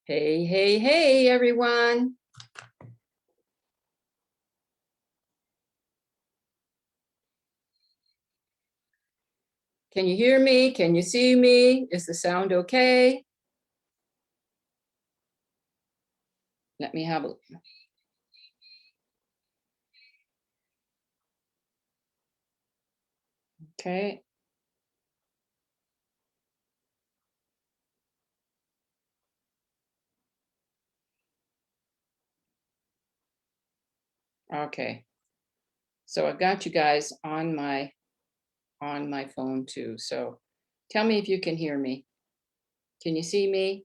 Hey, hey, hey, everyone. Can you hear me? Can you see me? Is the sound okay? Let me have a look. Okay. Okay. So I've got you guys on my phone too. So tell me if you can hear me. Can you see me?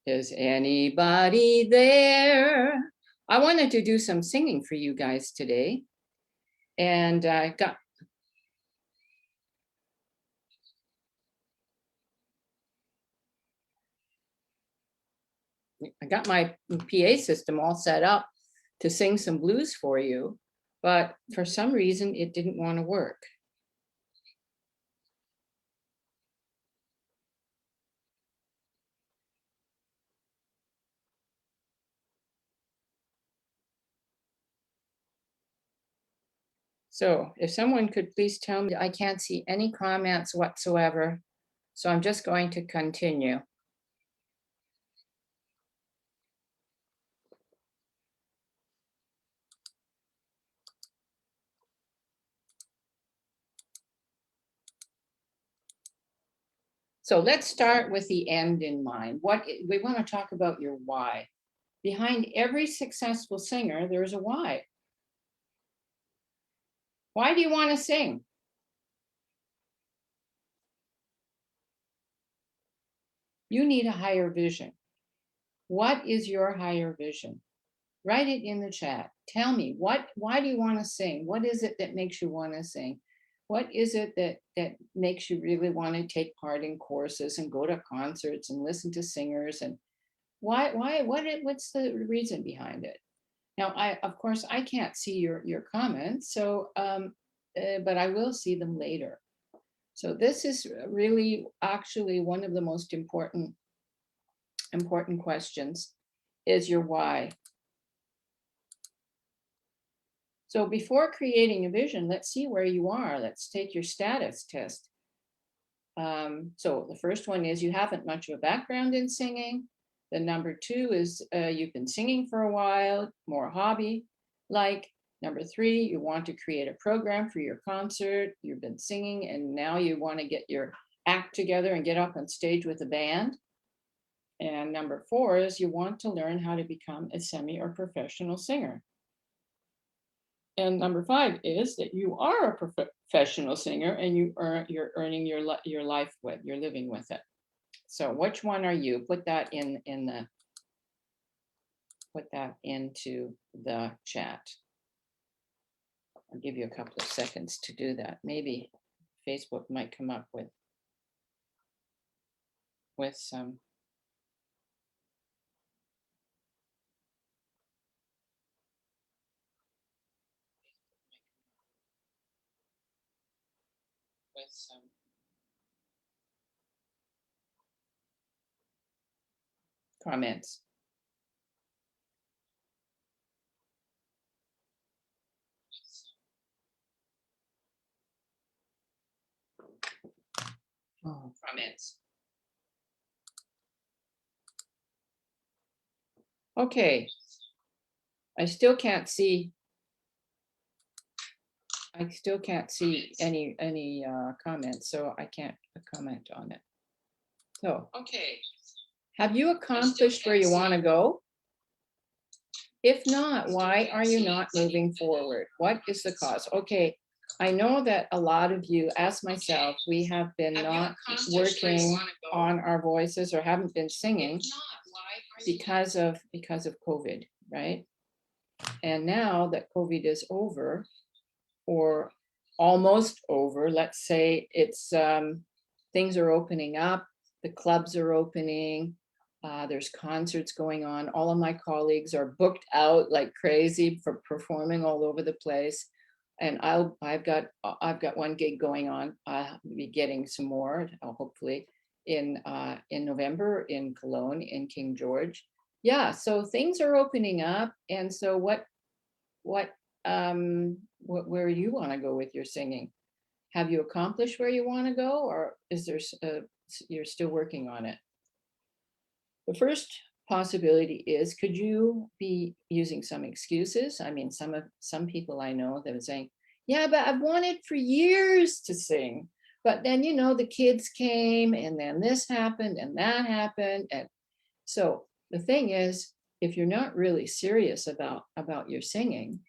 Is anybody there? I wanted to do some singing for you guys today. And I got my PA system all set up to sing some blues for you, but for some reason it didn't want to work. So if someone could please tell me, I can't see any comments whatsoever. So I'm just going to continue. So let's start with the end in mind. We want to talk about your why. Behind every successful singer, there's a why. Why do you want to sing? You need a higher vision. What is your higher vision? Write it in the chat. Tell me why do you want to sing? What is it that makes you want to sing? What is it that makes you really want to take part in courses and go to concerts and listen to singers? And what's the reason behind it? Now, of course I can't see your comments, so but I will see them later. So this is really actually one of the most important questions, is your why. So before creating a vision, let's see where you are. Let's take your status test. So the first one is you haven't much of a background in singing. The number two is you've been singing for a while, more hobby. Like number three, you want to create a program for your concert. You've been singing and now you want to get your act together and get up on stage with a band. And number four is you want to learn how to become a semi or professional singer. And number five is that you are a professional singer and you're earning your life with, you're living with it. So which one are you? Put that put that into the chat. I'll give you a couple of seconds to do that. Maybe Facebook might come up with some. Comments. Oh, comments. Okay. I still can't see. I still can't see any comments, so I can't comment on it. So, okay. Have you accomplished where you want to go? If not, why are you not moving forward? What is the cause? Okay, I know that a lot of you, as myself, we have been not working on our voices or haven't been singing because of COVID, right? And now that COVID is over, or almost over, let's say it's things are opening up, the clubs are opening, There's concerts going on. All of my colleagues are booked out like crazy for performing all over the place. And I've got one gig going on. I'll be getting some more, hopefully in November in Cologne, in King George. Yeah, so things are opening up. And so where you want to go with your singing? Have you accomplished where you want to go, or is there you're still working on it? The first possibility is, could you be using some excuses? I mean, some people I know that are saying, yeah, but I've wanted for years to sing, but then, you know, the kids came and then this happened and that happened. And so the thing is, if you're not really serious about your singing,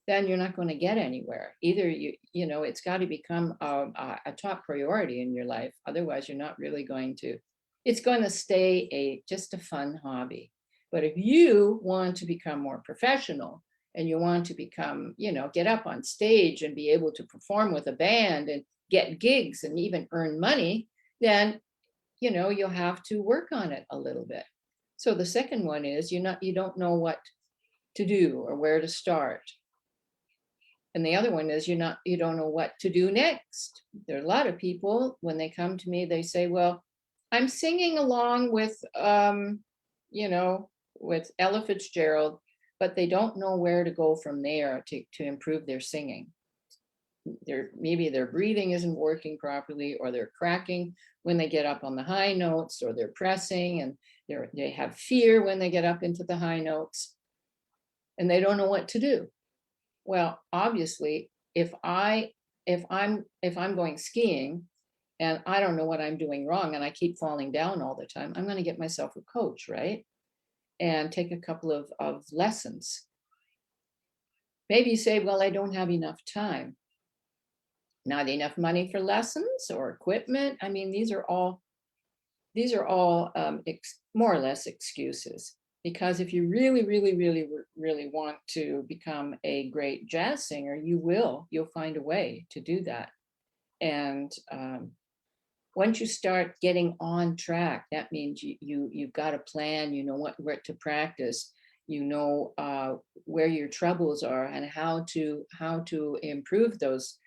then you're not going to get anywhere. Either you know, it's got to become a top priority in your life. Otherwise, you're not really going to, it's going to stay just a fun hobby. But if you want to become more professional and you want to become, you know, get up on stage and be able to perform with a band and get gigs and even earn money, then, you know, you'll have to work on it a little bit. So the second one is you don't know what to do or where to start. And the other one is you don't know what to do next. There are a lot of people, when they come to me, they say, well, I'm singing along with, you know, with Ella Fitzgerald, but they don't know where to go from there to improve their singing. Maybe their breathing isn't working properly, or they're cracking when they get up on the high notes, or they're pressing and they have fear when they get up into the high notes, and they don't know what to do. Well, obviously, if I'm going skiing and I don't know what I'm doing wrong and I keep falling down all the time, I'm going to get myself a coach, right? And take a couple of lessons. Maybe you say, well, I don't have enough time. Not enough money for lessons or equipment. I mean, these are all more or less excuses. Because if you really, really, really, really want to become a great jazz singer, you'll find a way to do that. And once you start getting on track, that means you've got a plan, you know where to practice, you know where your troubles are and how to improve those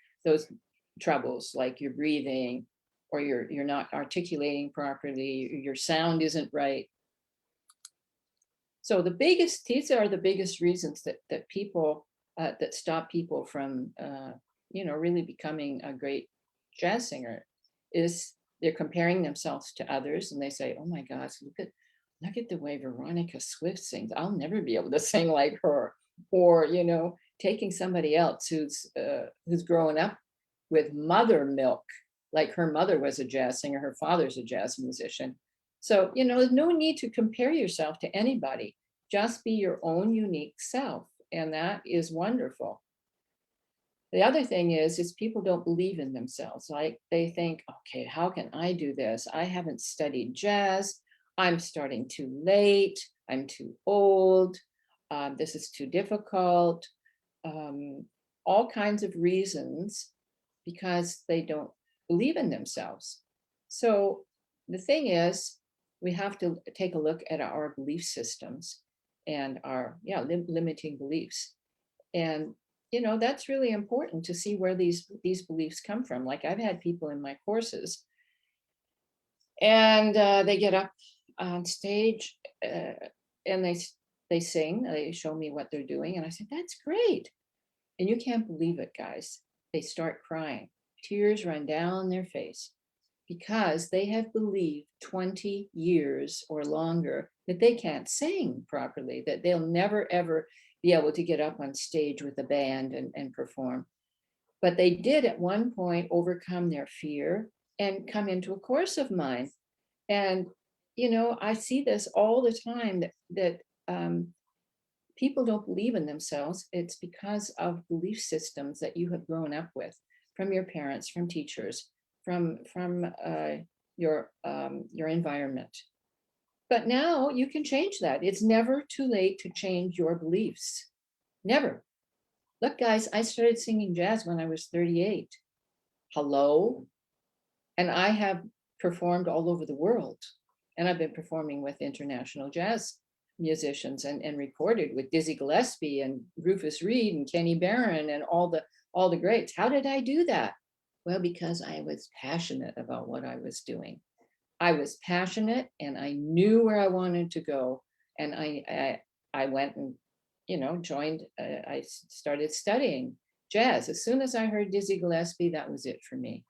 troubles, like your breathing, or you're not articulating properly, your sound isn't right. So these are the biggest reasons that people that stop people from you know, really becoming a great jazz singer, is they're comparing themselves to others, and they say, oh my gosh, look at the way Veronica Swift sings. I'll never be able to sing like her. Or, you know, taking somebody else who's growing up with mother milk, like her mother was a jazz singer, her father's a jazz musician. So, you know, there's no need to compare yourself to anybody. Just be your own unique self. And that is wonderful. The other thing is people don't believe in themselves. Like they think, okay, how can I do this? I haven't studied jazz. I'm starting too late. I'm too old. This is too difficult. All kinds of reasons, because they don't believe in themselves. So the thing is, we have to take a look at our belief systems and our limiting beliefs. And you know, that's really important to see where these beliefs come from. Like I've had people in my courses, and they get up on stage and they sing, they show me what they're doing, and I said, that's great. And you can't believe it, guys. They start crying. Tears run down their face, because they have believed 20 years or longer that they can't sing properly, that they'll never, ever be able to get up on stage with a band and perform. But they did at one point overcome their fear and come into a course of mine. And, you know, I see this all the time, that people don't believe in themselves. It's because of belief systems that you have grown up with, from your parents, from teachers, from your environment. But now you can change that. It's never too late to change your beliefs. Never. Look, guys, I started singing jazz when I was 38. Hello? And I have performed all over the world. And I've been performing with international jazz musicians and recorded with Dizzy Gillespie and Rufus Reid and Kenny Barron and all the greats. How did I do that? Well, because I was passionate about what I was doing. I was passionate and I knew where I wanted to go. And I went and, joined, I started studying jazz. As soon as I heard Dizzy Gillespie, that was it for me.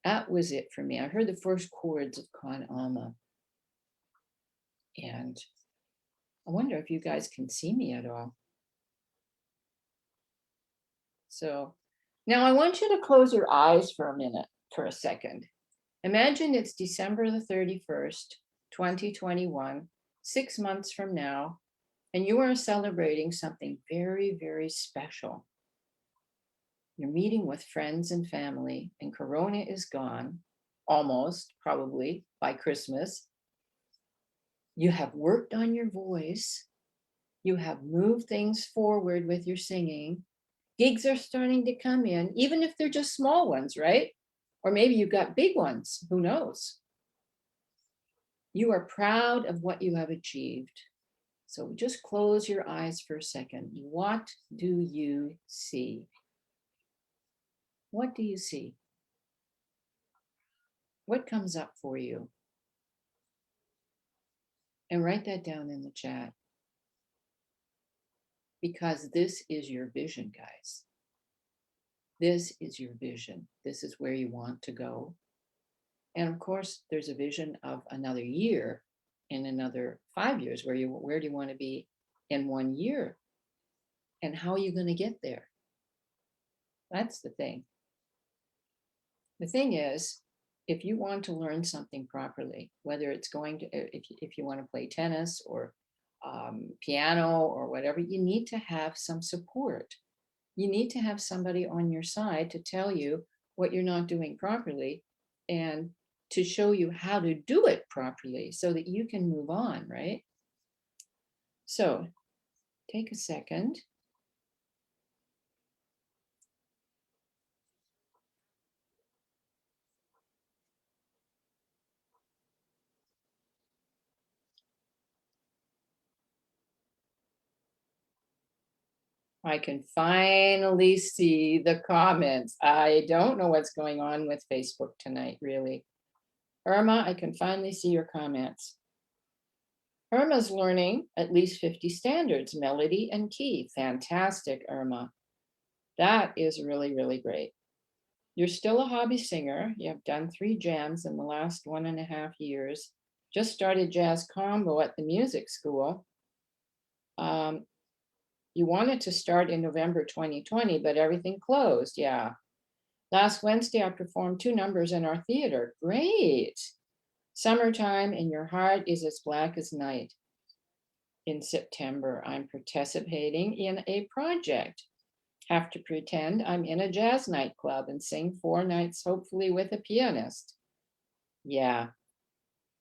That was it for me. I heard the first chords of Con Alma. And I wonder if you guys can see me at all. So now I want you to close your eyes for a second. Imagine it's December the 31st, 2021, 6 months from now, and you are celebrating something very, very special. You're meeting with friends and family, and Corona is gone, almost, probably, by Christmas. You have worked on your voice. You have moved things forward with your singing. Gigs are starting to come in, even if they're just small ones, right? Or maybe you've got big ones, who knows? You are proud of what you have achieved. So just close your eyes for a second. What do you see? What do you see? What comes up for you? And write that down in the chat. Because this is your vision, guys. This is your vision. This is where you want to go. And of course, there's a vision of another year in another 5 years. Where do you want to be in 1 year? And how are you going to get there? That's the thing. The thing is, if you want to learn something properly, whether it's going to, if you want to play tennis or piano or whatever, you need to have some support. You need to have somebody on your side to tell you what you're not doing properly and to show you how to do it properly so that you can move on, right? So take a second. I can finally see the comments. I don't know what's going on with Facebook tonight, really. Irma, I can finally see your comments. Irma's learning at least 50 standards, melody and key. Fantastic, Irma. That is really, really great. You're still a hobby singer. You have done 3 jams in the last 1.5 years. Just started jazz combo at the music school. You wanted to start in November 2020, but everything closed. Yeah. Last Wednesday, I performed 2 numbers in our theater. Great. Summertime and your heart is as black as night. In September, I'm participating in a project. Have to pretend I'm in a jazz nightclub and sing 4 nights, hopefully with a pianist. Yeah,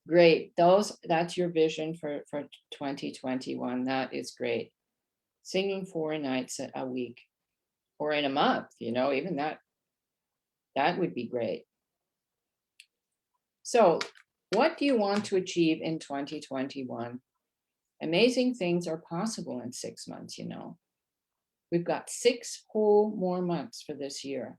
great. That's your vision for 2021. That is great. Singing 4 nights a week or in a month, even that would be great. So what do you want to achieve in 2021? Amazing things are possible in 6 months, We've got 6 whole more months for this year.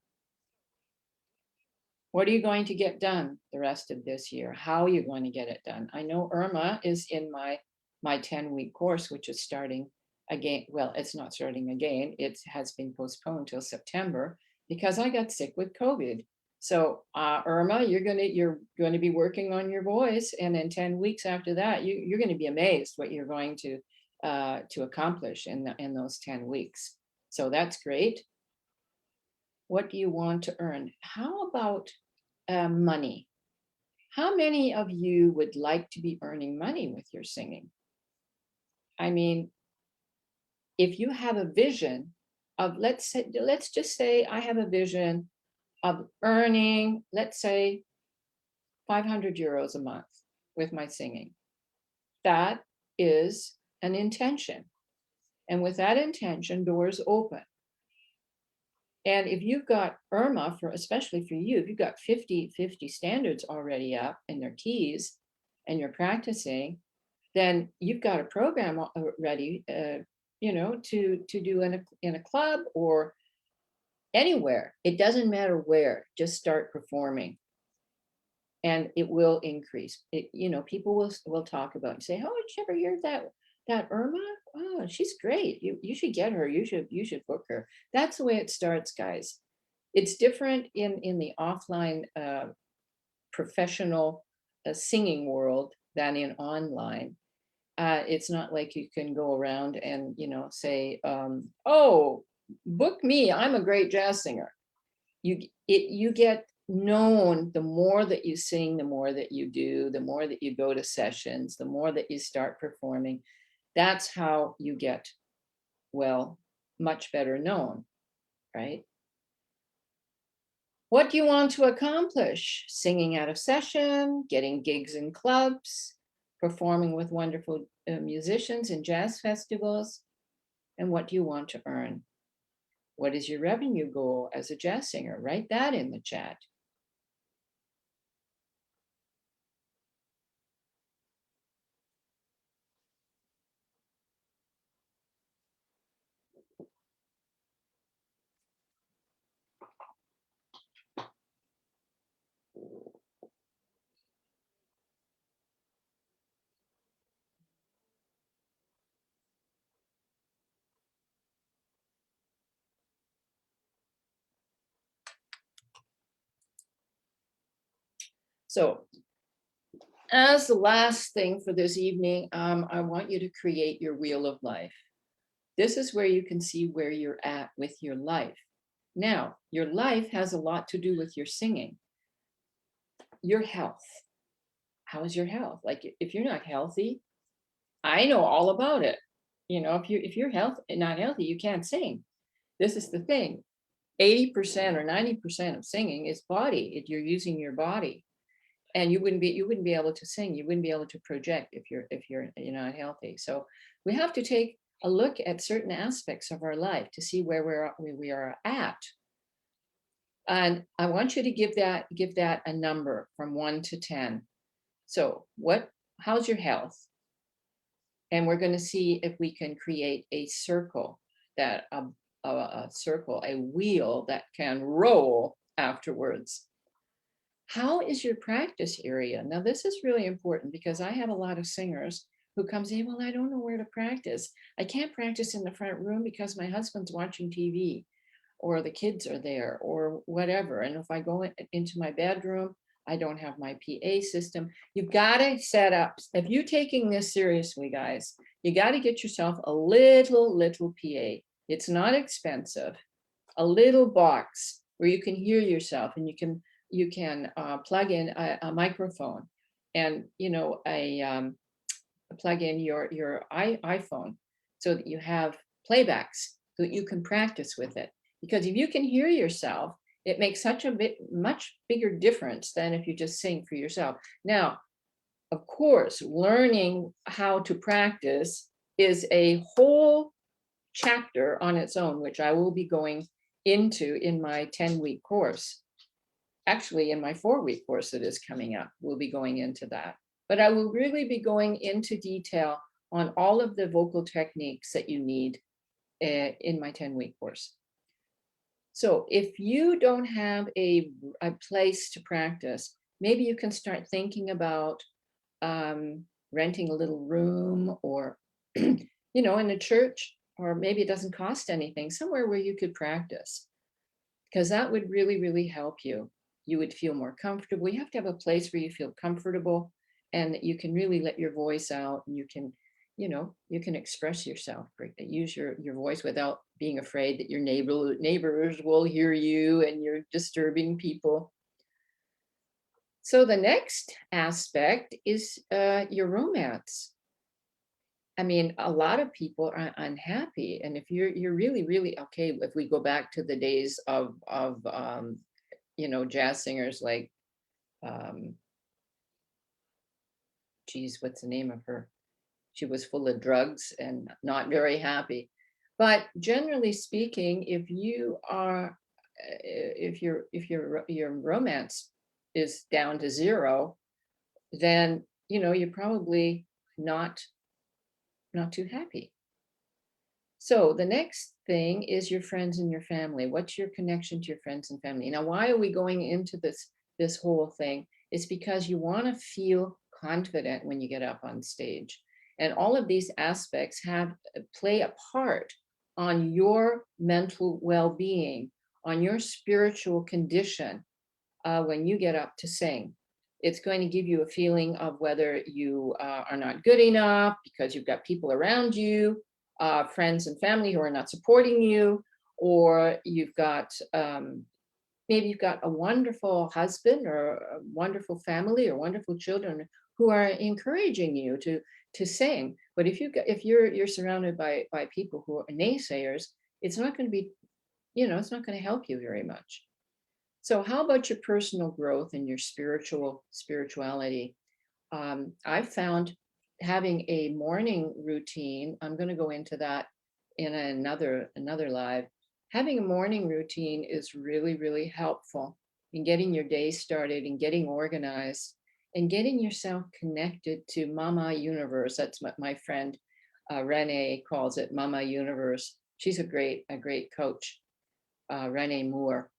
What are you going to get done the rest of this year? How are you going to get it done? I know Irma is in my 10-week course, which is starting again. Well, it's not starting again. It has been postponed till September because I got sick with COVID. So Irma, you're going to be working on your voice, and in 10 weeks after that, you're going to be amazed what you're going to accomplish in those 10 weeks. So that's great. What do you want to earn? How about money? How many of you would like to be earning money with your singing? I mean, if you have a vision of, let's just say I have a vision of earning, let's say 500 euros a month with my singing. That is an intention. And with that intention, doors open. And if you've got Irma, for especially for you, if you've got 50 standards already up in their keys and you're practicing, then you've got a program ready, to do in a club or anywhere. It doesn't matter where, just start performing and it will increase. People will talk about and say, oh, did you ever hear that Irma? Oh, she's great. You should get her. You should book her. That's the way it starts, guys. It's different in the offline professional singing world than in online. It's not like you can go around and say, oh, book me, I'm a great jazz singer. You get known the more that you sing, the more that you do, the more that you go to sessions, the more that you start performing. That's how you get, well, much better known, right? What do you want to accomplish? Singing out of session, getting gigs in clubs, performing with wonderful musicians in jazz festivals. And what do you want to earn? What is your revenue goal as a jazz singer? Write that in the chat. So as the last thing for this evening, I want you to create your wheel of life. This is where you can see where you're at with your life. Now, your life has a lot to do with your singing. Your health. How is your health? Like if you're not healthy, I know all about it. If you're not healthy, you can't sing. This is the thing. 80% or 90% of singing is body. You're using your body. And you wouldn't be able to sing, you wouldn't be able to project if you're not healthy. So we have to take a look at certain aspects of our life to see where we are at. And I want you to give that a number from 1 to 10. So how's your health? And we're going to see if we can create a circle, a wheel that can roll afterwards. How is your practice area? Now, this is really important because I have a lot of singers who come say, well, I don't know where to practice. I can't practice in the front room because my husband's watching TV or the kids are there or whatever. And if I go into my bedroom, I don't have my PA system. You've got to set up, if you're taking this seriously, guys, you got to get yourself a little PA. It's not expensive. A little box where you can hear yourself and you can plug in a microphone and plug in your iPhone so that you have playbacks so that you can practice with it. Because if you can hear yourself, it makes much bigger difference than if you just sing for yourself. Now, of course, learning how to practice is a whole chapter on its own, which I will be going into in my 10-week course. Actually, in my 4-week course that is coming up, we'll be going into that. But I will really be going into detail on all of the vocal techniques that you need in my 10-week course. So if you don't have a place to practice, maybe you can start thinking about renting a little room or, in a church, or maybe it doesn't cost anything, somewhere where you could practice, because that would really, really help you. You would feel more comfortable. You have to have a place where you feel comfortable and that you can really let your voice out and you can express yourself, use your voice without being afraid that your neighbors will hear you and you're disturbing people. So the next aspect is your romance. I mean, a lot of people are unhappy. And if you're really, really, okay, if we go back to the days of jazz singers like, geez, what's the name of her? She was full of drugs and not very happy. But generally speaking, if you are your romance is down to 0, then you're probably not too happy. So the next thing is your friends and your family. What's your connection to your friends and family? Now, why are we going into this whole thing? It's because you want to feel confident when you get up on stage. And all of these aspects play a part on your mental well-being, on your spiritual condition when you get up to sing. It's going to give you a feeling of whether you are not good enough because you've got people around you, friends and family who are not supporting you, or you've got maybe you've got a wonderful husband or a wonderful family or wonderful children who are encouraging you to sing. But if you're surrounded by people who are naysayers, it's not going to be, it's not going to help you very much. So how about your personal growth and your spirituality? I've found having a morning routine, I'm going to go into that in another live. Having a morning routine is really, really helpful in getting your day started and getting organized and getting yourself connected to Mama Universe. That's what my friend Renee calls it, Mama Universe. She's a great coach, Renee Moore.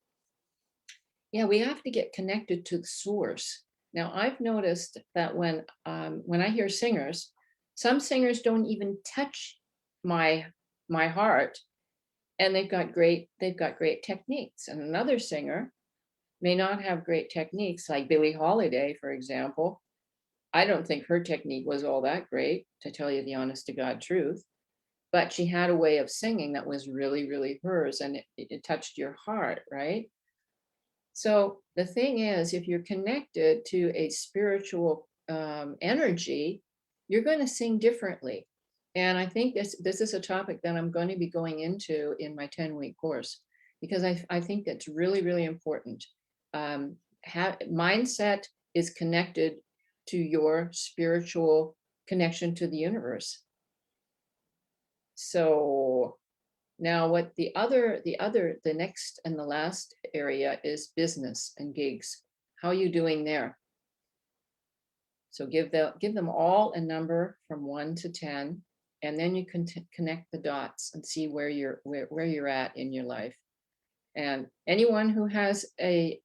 Yeah, we have to get connected to the source. Now, I've noticed that when I hear singers, some singers don't even touch my heart, and they've got great techniques. And another singer may not have great techniques, like Billie Holiday, for example. I don't think her technique was all that great, to tell you the honest to God truth, but she had a way of singing that was really, really hers, and it touched your heart, right? So the thing is, if you're connected to a spiritual energy, you're going to sing differently. And I think this is a topic that I'm going to be going into in my 10-week course, because I think that's really, really important. Mindset is connected to your spiritual connection to the universe. So now what the next and the last area is business and gigs. How are you doing there? So give them all a number from 1 to 10, and then you can connect the dots and see where you're at in your life. And anyone who has a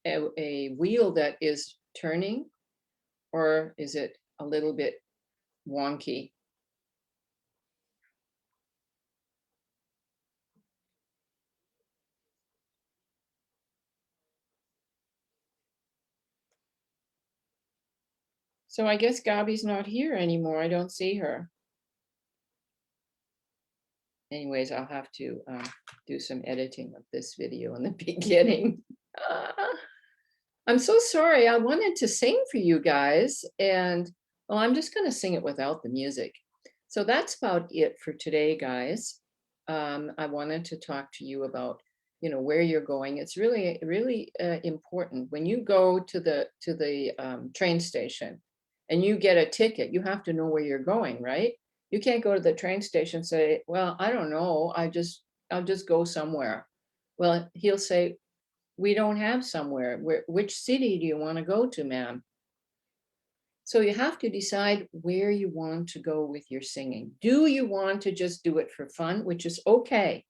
wheel that is turning, or is it a little bit wonky? So I guess Gabi's not here anymore. I don't see her. Anyways, I'll have to do some editing of this video in the beginning. I'm so sorry. I wanted to sing for you guys, and well, I'm just going to sing it without the music. So that's about it for today, guys. I wanted to talk to you about, where you're going. It's really, really important. When you go to the train station and you get a ticket, you have to know where you're going, right? You can't go to the train station and say, well, I don't know, I'll just go somewhere. Well, he'll say, we don't have somewhere. Which city do you want to go to, ma'am? So you have to decide where you want to go with your singing. Do you want to just do it for fun, which is okay?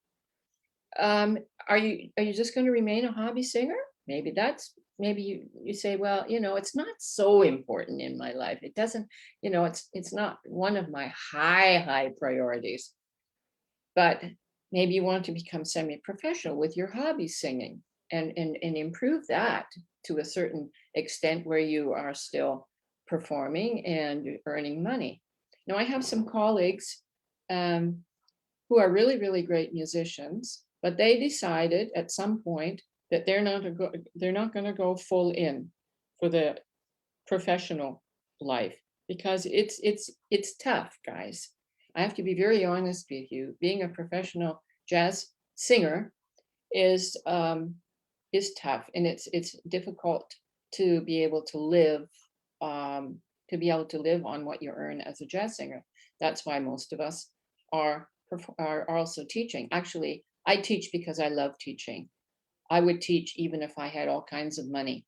Are you just going to remain a hobby singer? Maybe you say, well, it's not so important in my life. It doesn't, it's not one of my high priorities. But maybe you want to become semi-professional with your hobby singing and improve that to a certain extent where you are still performing and earning money. Now, I have some colleagues who are really, really great musicians, but they decided at some point that they're not going to go full in for the professional life, because it's tough, guys. I have to be very honest with you. Being a professional jazz singer is tough, and it's difficult to be able to live on what you earn as a jazz singer. That's why most of us are are also teaching. Actually, I teach because I love teaching. I would teach even if I had all kinds of money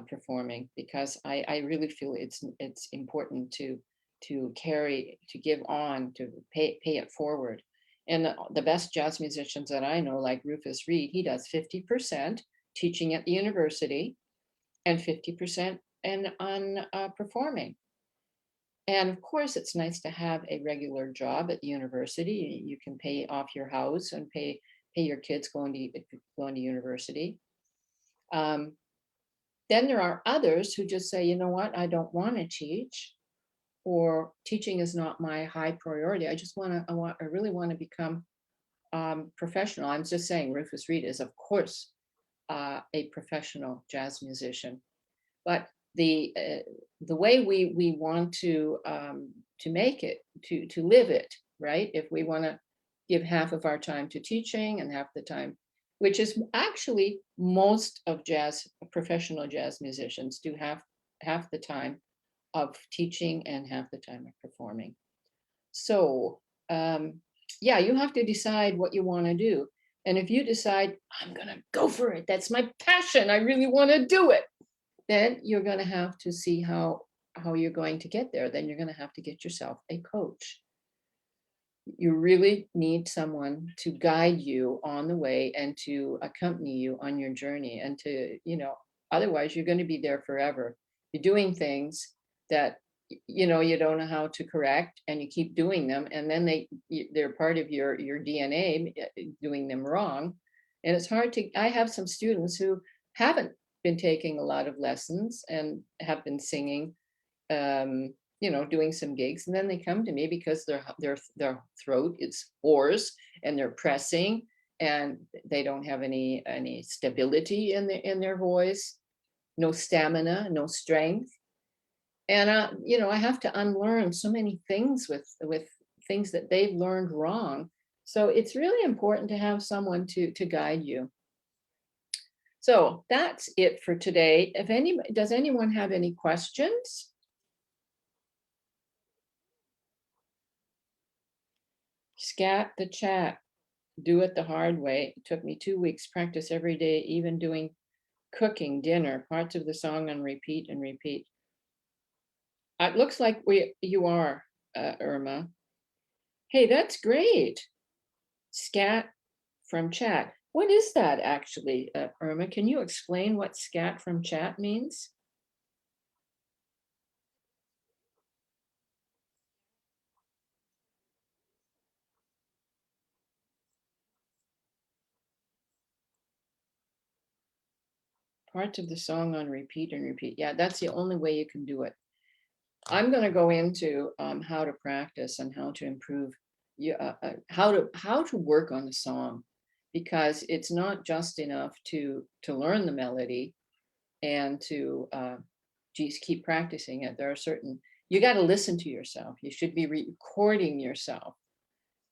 performing, because I really feel it's important to carry, to give on, to pay it forward. And the best jazz musicians that I know, like Rufus Reed, he does 50% teaching at the university and 50% and on performing. And of course, it's nice to have a regular job at the university. You can pay off your house and pay your kids going to university. Um, then there are others who just say, you know what, I don't want to teach, or teaching is not my high priority. I just want to, I really want to become professional. I'm just saying, Rufus Reed is, of course, a professional jazz musician, but the way we want to make it, to live it, right? If we want to give half of our time to teaching and half the time, which is actually most of professional jazz musicians do half the time of teaching and half the time of performing. So yeah, you have to decide what you want to do. And if you decide, I'm going to go for it, that's my passion, I really want to do it, then you're going to have to see how you're going to get there. Then you're going to have to get yourself a coach. You really need someone to guide you on the way and to accompany you on your journey, and to, otherwise you're going to be there forever. You're doing things that you don't know how to correct, and you keep doing them, and then they're part of your DNA, doing them wrong. And it's hard to, I have some students who haven't been taking a lot of lessons and have been singing, doing some gigs, and then they come to me because their throat is hoarse and they're pressing, and they don't have any stability in their voice, no stamina, no strength. And I have to unlearn so many things with things that they've learned wrong. So it's really important to have someone to guide you. So that's it for today. Does anyone have any questions? Scat the chat. Do it the hard way. It took me 2 weeks, practice every day, even doing cooking dinner, parts of the song on repeat and repeat. It looks like you are, Irma. Hey, that's great. Scat from chat. What is that actually, Irma? Can you explain what scat from chat means? Parts of the song on repeat and repeat. Yeah, that's the only way you can do it. I'm going to go into how to practice and how to improve, how to work on the song, because it's not just enough to learn the melody and to just keep practicing it. There are certain, you got to listen to yourself. You should be recording yourself,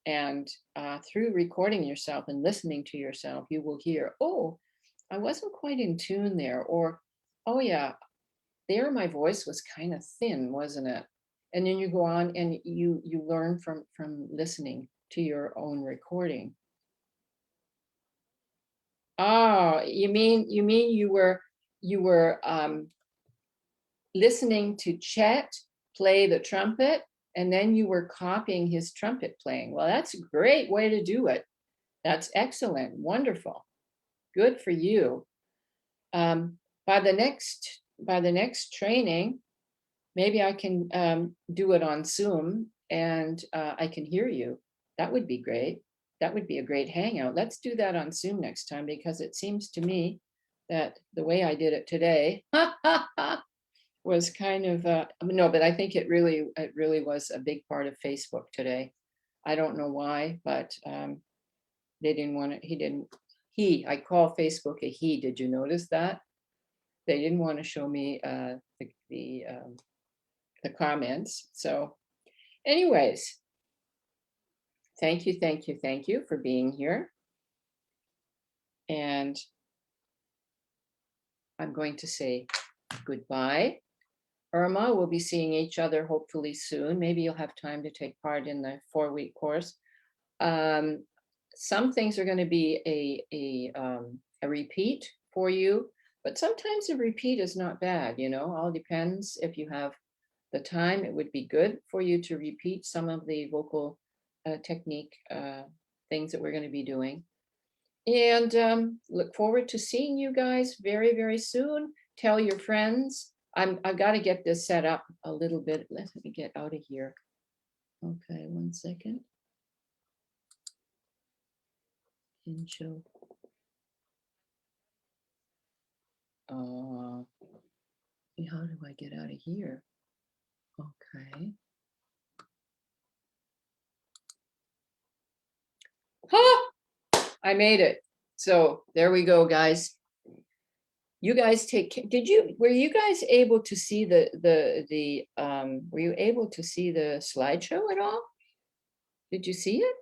and through recording yourself and listening to yourself, you will hear, oh, I wasn't quite in tune there, or oh yeah, there my voice was kind of thin, wasn't it? And then you go on and you learn from listening to your own recording. Oh, you mean you were listening to Chet play the trumpet, and then you were copying his trumpet playing. Well, that's a great way to do it. That's excellent, wonderful, good for you. By the next training, maybe I can do it on Zoom, and I can hear you. That would be great. That would be a great hangout. Let's do that on Zoom next time, because it seems to me that the way I did it today was kind of no, but I think it really was a big part of Facebook today. I don't know why, but they didn't want to. I call Facebook a he. Did you notice that? They didn't want to show me the comments. So anyways, thank you for being here. And I'm going to say goodbye. Irma, we'll be seeing each other hopefully soon. Maybe you'll have time to take part in the 4-week course. Some things are going to be a repeat for you, but sometimes a repeat is not bad, you know, all depends if you have the time. It would be good for you to repeat some of the vocal technique things that we're going to be doing. And look forward to seeing you guys very, very soon. Tell your friends. I've got to get this set up a little bit. Let me get out of here. Okay, 1 second. Intro. How do I get out of here? Okay. Ha! I made it. So there we go, guys. You guys take care. Were you guys able to see were you able to see the slideshow at all? Did you see it?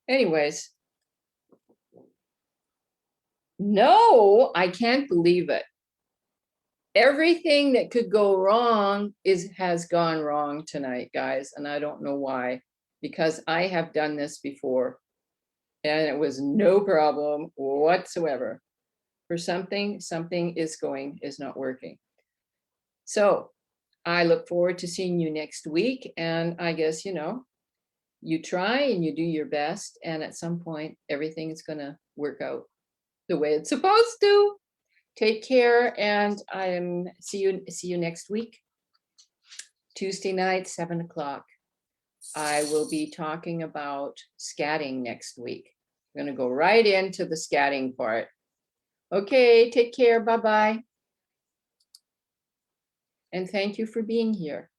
Anyways, no, I can't believe it. Everything that could go wrong has gone wrong tonight, guys, and I don't know why, because I have done this before and it was no problem whatsoever. For something is not working. So I look forward to seeing you next week, and I guess, you know, you try and you do your best, and at some point everything is going to work out the way it's supposed to. Take care, and see you next week, Tuesday night, 7 o'clock. I will be talking about scatting next week. I'm going to go right into the scatting part. Okay, take care. Bye-bye. And thank you for being here.